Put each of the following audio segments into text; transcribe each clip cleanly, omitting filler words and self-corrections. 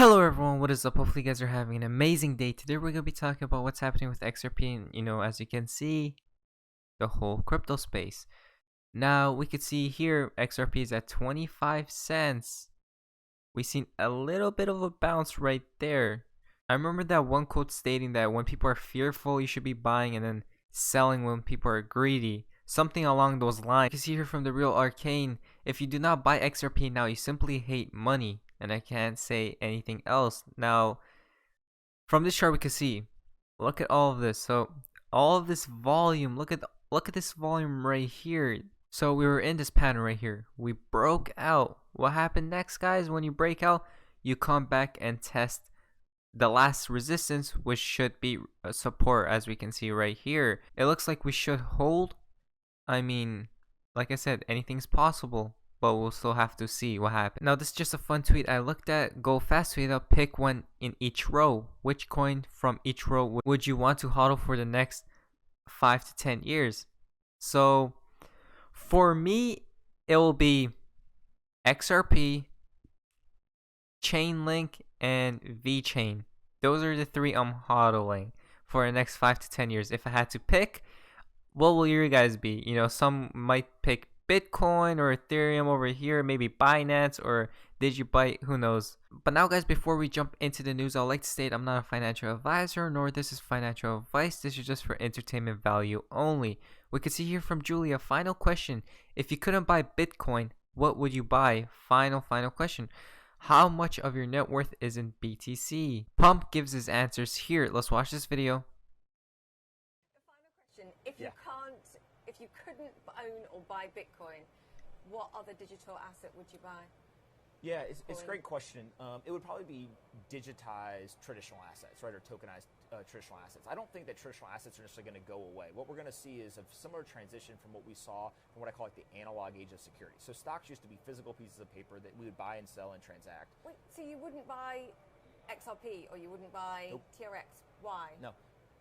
Hello everyone, what is up? Hopefully you guys are having an amazing day. Today we're going to be talking about what's happening with XRP and, as you can see, the whole crypto space. Now, we could see here XRP is at 25 cents. We've seen a little bit of a bounce right there. I remember that one quote stating that when people are fearful, you should be buying and then selling when people are greedy. Something along those lines. You can see here from the Real Arcane, if you do not buy XRP now, you simply hate money. And I can't say anything else. Now, from this chart we can see, look at all of this. So all of this volume, look at this volume right here. So we were in this pattern right here. We broke out. What happened next, guys? When you break out, you come back and test the last resistance, which should be support, as we can see right here. It looks like we should hold. I mean, like I said, anything's possible, but we'll still have to see what happens. Now, this is just a fun tweet I looked at. Go fast tweet up, pick one in each row. Which coin from each row would you want to hodl for the next 5 to 10 years? So, for me, it will be XRP, Chainlink, and VeChain. Those are the three I'm hodling for the next 5 to 10 years. If I had to pick, what will your guys be? Some might pick Bitcoin or Ethereum over here, maybe Binance or Digibyte, who knows. But now, guys, before we jump into the news, I'd like to state I'm not a financial advisor, nor this is financial advice. This is just for entertainment value only. We can see here from Julia, final question. If you couldn't buy Bitcoin, what would you buy? Final question. How much of your net worth is in BTC? Pump gives his answers here. Let's watch this video. The final question, if you couldn't own or buy Bitcoin, what other digital asset would you buy? Yeah, it's a great question. It would probably be digitized traditional assets, right, or tokenized traditional assets. I don't think that traditional assets are necessarily going to go away. What we're going to see is a similar transition from what we saw from what I call like the analog age of security. So stocks used to be physical pieces of paper that we would buy and sell and transact. Wait, so you wouldn't buy XRP or you wouldn't buy Nope. TRX? Why? No.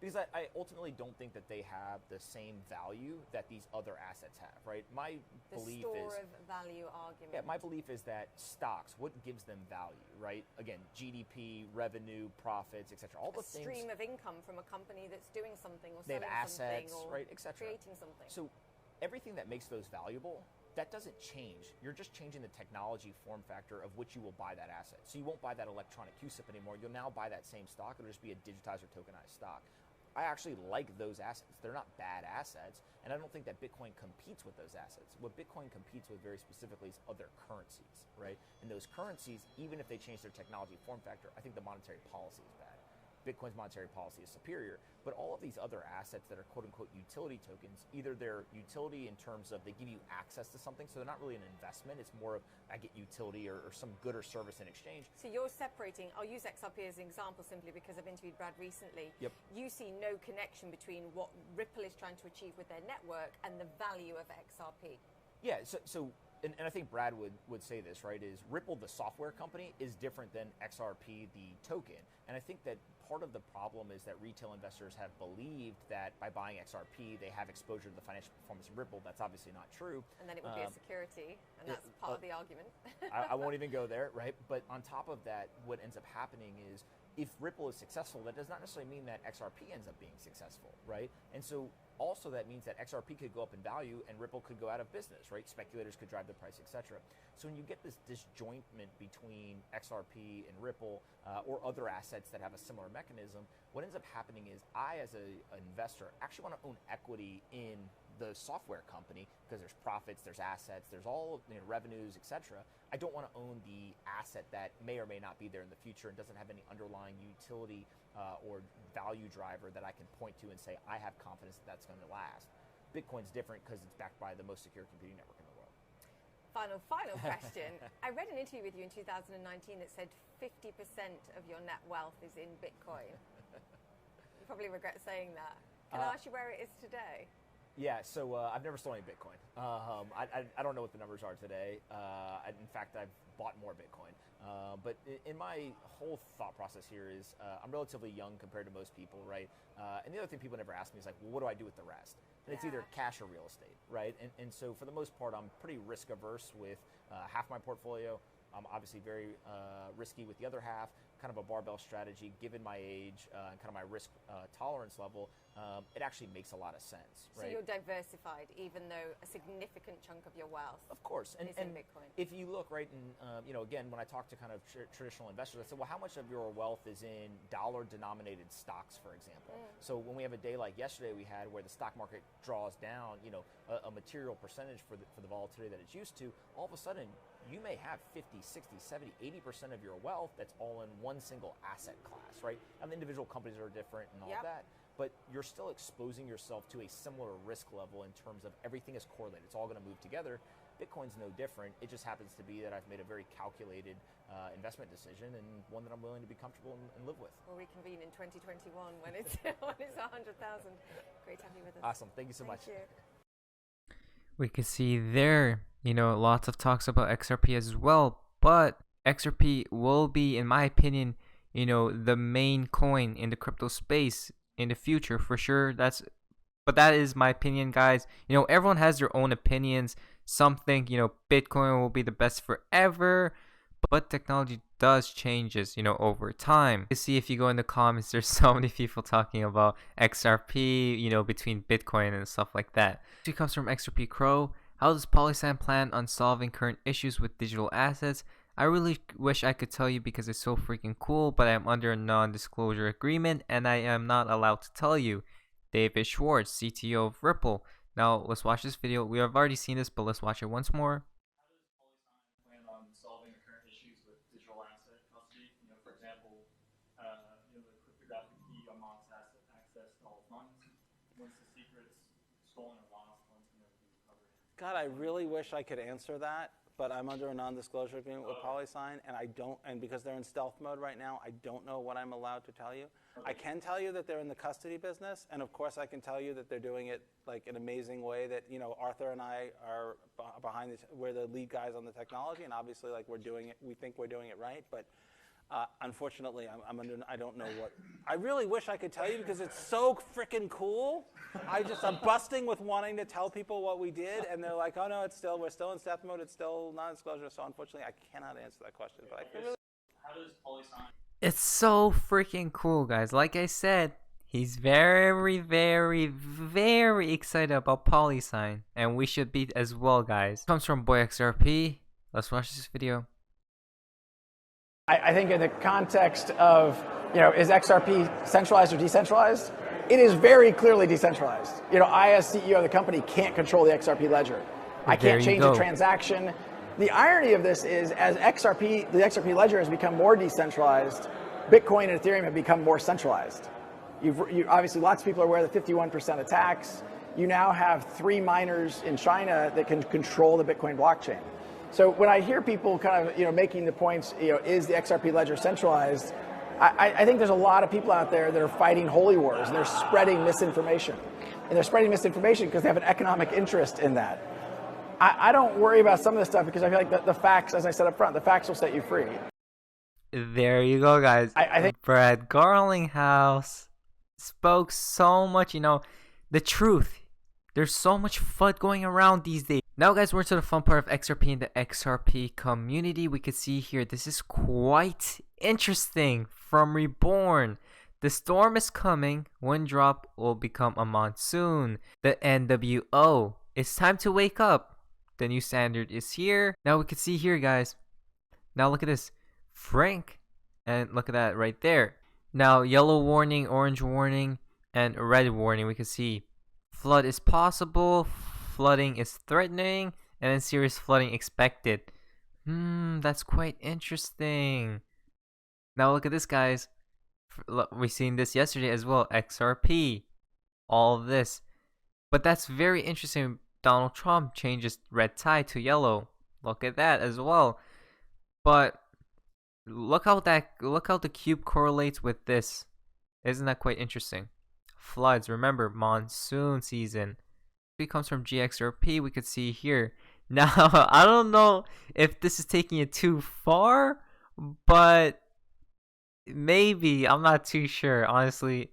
Because I ultimately don't think that they have the same value that these other assets have, right? My belief The is store of value argument. Yeah, my belief is that stocks, what gives them value, right? Again, GDP, revenue, profits, etc. All the things. Stream of income from a company that's doing something or They selling have assets, something or right, etc. creating something. So everything that makes those valuable, that doesn't change. You're just changing the technology form factor of which you will buy that asset. So you won't buy that electronic QSIP anymore. You'll now buy that same stock. It'll just be a digitized or tokenized stock. I actually like those assets. They're not bad assets, and I don't think that Bitcoin competes with those assets. What Bitcoin competes with very specifically is other currencies, right? And those currencies, even if they change their technology form factor, I think the monetary policy is bad. Bitcoin's monetary policy is superior, but all of these other assets that are quote-unquote utility tokens, either they're utility in terms of they give you access to something, so they're not really an investment. It's more of I get utility or some good or service in exchange. So you're separating, I'll use XRP as an example simply because I've interviewed Brad recently. Yep. You see no connection between what Ripple is trying to achieve with their network and the value of XRP. Yeah, and I think Brad would say this, right, is Ripple, the software company, is different than XRP, the token. And I think that part of the problem is that retail investors have believed that by buying XRP, they have exposure to the financial performance of Ripple. That's obviously not true. And then it would be a security, and that's part of the argument. I won't even go there, right? But on top of that, what ends up happening is if Ripple is successful, that does not necessarily mean that XRP ends up being successful, right? And so also that means that XRP could go up in value and Ripple could go out of business, right? Speculators could drive the price, etc. So when you get this disjointment between XRP and Ripple or other assets that have a similar mechanism, what ends up happening is I, as an investor, actually want to own equity in the software company because there's profits, there's assets, there's all revenues, etc. I don't want to own the asset that may or may not be there in the future and doesn't have any underlying utility or value driver that I can point to and say, I have confidence that that's going to last. Bitcoin's different because it's backed by the most secure computing network in the world. Final question. I read an interview with you in 2019 that said 50% of your net wealth is in Bitcoin. You probably regret saying that. Can I ask you where it is today? Yeah, so I've never sold any Bitcoin. I don't know what the numbers are today. In fact, I've bought more Bitcoin. But in my whole thought process here is I'm relatively young compared to most people, right? And the other thing people never ask me is like, well, what do I do with the rest? And it's either cash or real estate, right? And so for the most part, I'm pretty risk averse with half my portfolio. I'm obviously very risky with the other half kind of a barbell strategy, given my age and kind of my risk tolerance level, it actually makes a lot of sense, right? So you're diversified, even though a significant chunk of your wealth of course, is in Bitcoin. If you look, right, and again, when I talk to kind of traditional investors, I said, well, how much of your wealth is in dollar-denominated stocks, for example? So when we have a day like yesterday we had where the stock market draws down, a material percentage for the volatility that it's used to, all of a sudden you may have 50, 60, 70, 80% of your wealth that's all in one single asset class, right? And the individual companies are different and all that, but you're still exposing yourself to a similar risk level in terms of everything is correlated. It's all going to move together. Bitcoin's no different. It just happens to be that I've made a very calculated investment decision, and one that I'm willing to be comfortable and live with. We'll reconvene in 2021 when it's 100,000. Great to have you with us. Awesome. Thank you so much. Thank you. We can see there, lots of talks about XRP as well, but XRP will be, in my opinion, the main coin in the crypto space in the future for sure. But that is my opinion, guys. Everyone has their own opinions. Some think, Bitcoin will be the best forever, but technology does changes, over time. You see, if you go in the comments, there's so many people talking about XRP, between Bitcoin and stuff like that. It comes from XRP Crow. How does PolySign plan on solving current issues with digital assets? I really wish I could tell you because it's so freaking cool, but I'm under a non-disclosure agreement and I am not allowed to tell you. David Schwartz, CTO of Ripple. Now let's watch this video. We have already seen this, but let's watch it once more. Plan on solving the current issues with digital asset custody? For example, the cryptographic key unlocks access to all funds. Once the secret's stolen or lost, one's going to be recovered. God, I really wish I could answer that, but I'm under a non-disclosure agreement with PolySign, and because they're in stealth mode right now, I don't know what I'm allowed to tell you. I can tell you that they're in the custody business, and of course I can tell you that they're doing it like an amazing way that, Arthur and I are behind this, we're the lead guys on the technology, and obviously like we think we're doing it right, but unfortunately I don't know what. I really wish I could tell you because it's so freaking cool. I'm busting with wanting to tell people what we did, and they're like, oh no, we're still in stealth mode, it's still non-disclosure, so unfortunately I cannot answer that question, but I can really. How does PolySign? It's so freaking cool, guys. Like I said, he's very, very, very excited about PolySign, and we should be as well, guys. Comes from Boy XRP. Let's watch this video. I think in the context of, is XRP centralized or decentralized? It is very clearly decentralized. I as CEO of the company can't control the XRP ledger. I can't change a transaction. The irony of this is as the XRP ledger has become more decentralized, Bitcoin and Ethereum have become more centralized. You obviously, lots of people are aware of the 51% attacks. You now have 3 miners in China that can control the Bitcoin blockchain. So when I hear people kind of, making the points, is the XRP ledger centralized? I think there's a lot of people out there that are fighting holy wars and they're spreading misinformation. And they're spreading misinformation because they have an economic interest in that. I don't worry about some of this stuff because I feel like the facts, as I said up front, the facts will set you free. There you go, guys. I think Brad Garlinghouse spoke so much, the truth. There's so much FUD going around these days. Now, guys, we're to the fun part of XRP and the XRP community. We could see here, this is quite interesting from Reborn. The storm is coming. One drop will become a monsoon. The NWO. It's time to wake up. The new standard is here. Now we can see here, guys. Now look at this. Frank. And look at that right there. Now, yellow warning, orange warning, and red warning. We can see flood is possible. Flooding is threatening. And then serious flooding expected. That's quite interesting. Now look at this, guys. We've seen this yesterday as well. XRP. All of this. But that's very interesting. Donald Trump changes red tide to yellow. Look at that as well. But look how the cube correlates with this. Isn't that quite interesting? Floods. Remember, monsoon season. It comes from GXRP. We could see here. Now, I don't know if this is taking it too far, but maybe. I'm not too sure, honestly.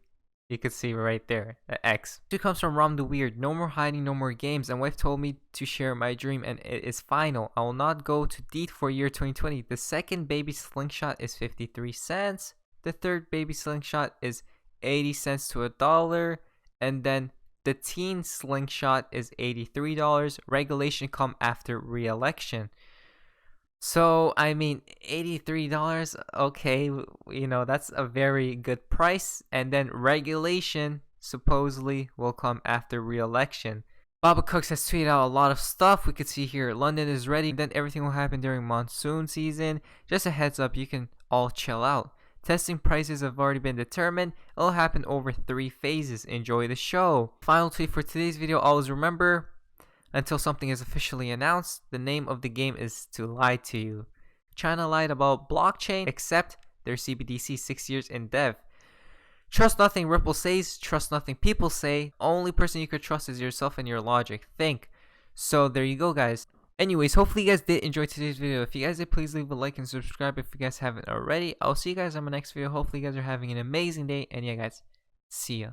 You could see right there, the X. It comes from Rom the Weird. No more hiding, no more games. And wife told me to share my dream, and it is final. I will not go to DEET for year 2020. The second baby slingshot is 53 cents. The third baby slingshot is 80 cents to $1. And then the teen slingshot is $83. Regulation come after re-election. So, I mean, $83, okay, you know, that's a very good price. And then regulation supposedly will come after re-election. Baba Cooks has tweeted out a lot of stuff. We could see here, London is ready. Then everything will happen during monsoon season. Just a heads up, you can all chill out. Testing prices have already been determined. It'll happen over 3 phases. Enjoy the show. Final tweet for today's video. Always remember, until something is officially announced, the name of the game is to lie to you. China lied about blockchain, except their CBDC 6 years in dev. Trust nothing Ripple says, trust nothing people say. Only person you could trust is yourself and your logic. Think. So there you go, guys. Anyways, hopefully you guys did enjoy today's video. If you guys did, please leave a like and subscribe if you guys haven't already. I'll see you guys on my next video. Hopefully you guys are having an amazing day. And yeah, guys, see ya.